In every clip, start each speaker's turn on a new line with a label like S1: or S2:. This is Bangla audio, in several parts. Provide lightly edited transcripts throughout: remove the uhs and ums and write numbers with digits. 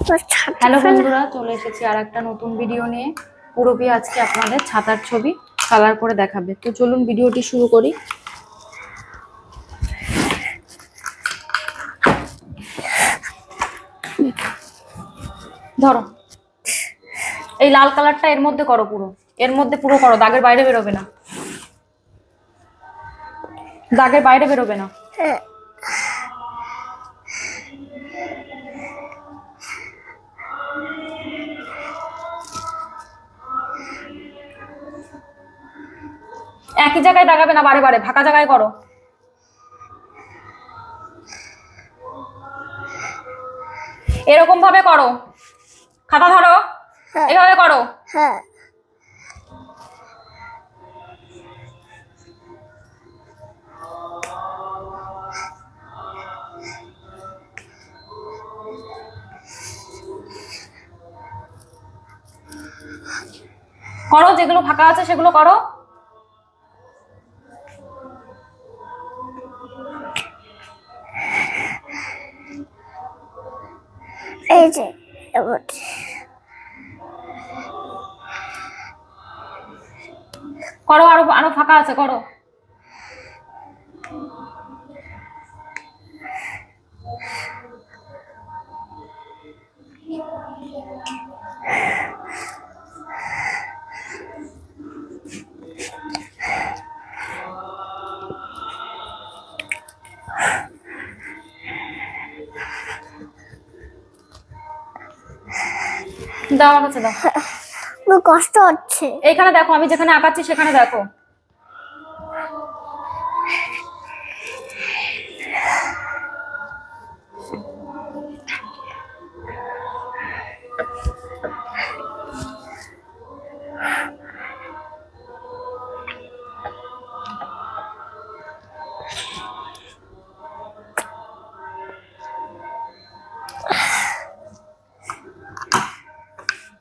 S1: হ্যালো বন্ধুরা, চলে এসেছি আর একটা নতুন ভিডিও নিয়ে। পুরোপি আজকে আপনাদের ছাতার ছবি কালার করে দেখাবে। তো চলুন ভিডিওটি শুরু করি। ধরো, এই লাল কালারটা এর মধ্যে করো, এর মধ্যে পুরো করো, দাগের বাইরে বেরোবে না, দাগের বাইরে বেরোবে না। একই জায়গায় দাগাবে না, বারে বারে ফাঁকা জায়গায় করো। এরকম ভাবে করো, খাতা ধরো, এভাবে করো। করো, যেগুলো ফাঁকা আছে সেগুলো করো।
S2: এই যে
S1: করো, আরো আরো ফাঁকা আছে, করো। দাও, আমার কাছে দাও।
S2: কষ্ট হচ্ছে।
S1: এইখানে দেখো, আমি যেখানে আঁকাচ্ছি সেখানে দেখো।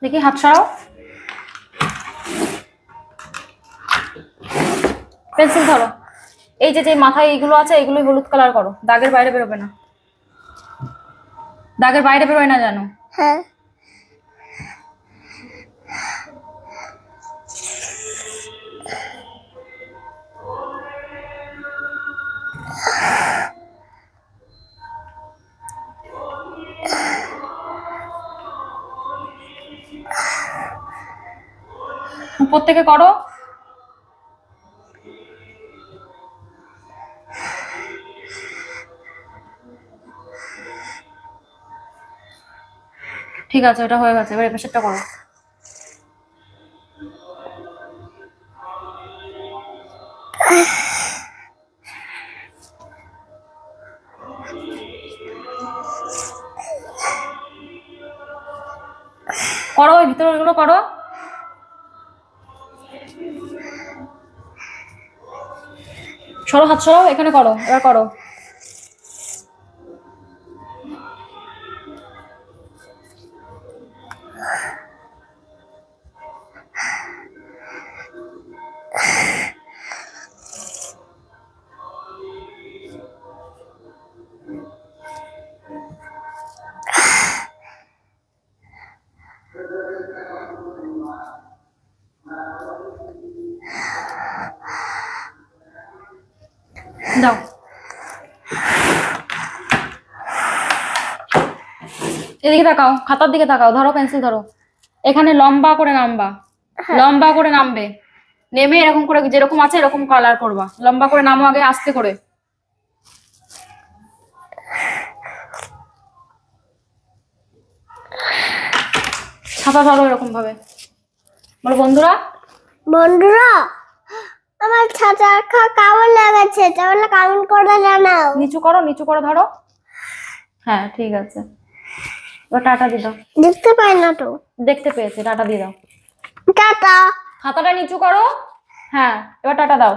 S1: দেখি, হাত সরাও, পেন্সিল ধরো। এই যে যে মাথায় এইগুলো আছে, এইগুলোই হলুদ কালার করো, দাগের বাইরে বেরোবে না, দাগের বাইরে বেরোয় না জানো।
S2: হ্যাঁ,
S1: উপর থেকে করো। ঠিক আছে, ওটা হয়ে গেছে, এবার এই পাশেরটা করো। করো, ওই ভিতরে ওইগুলো করো। সরো, হাত সরো, এখানে করো, এবার করো। দাও, এদিকে তাকাও, খাতার দিকে তাকাও, ধরো, পেন্সিল ধরো। এখানে লম্বা করে নামবা, লম্বা করে নামবে, নেমে এরকম করে যেরকম আছে এরকম কালার করবা। লম্বা করে নামো, আগে আস্তে করে। ছাতা ধরো এরকম ভাবে। বলো, বন্ধুরা
S2: বন্ধুরা আমার ছাতা কেমন লাগাচ্ছে তাহলে কমেন্ট করে জানাও।
S1: নিচু করো, নিচু করে ধরো। হ্যাঁ, ঠিক আছে, এবার টাটা দিয়ে দাও।
S2: দেখতে পাই না তো।
S1: দেখতে পেয়েছি, টাটা দিয়ে দাও।
S2: টাটা।
S1: খাতাটা নিচু করো। হ্যাঁ, এবার টাটা দাও।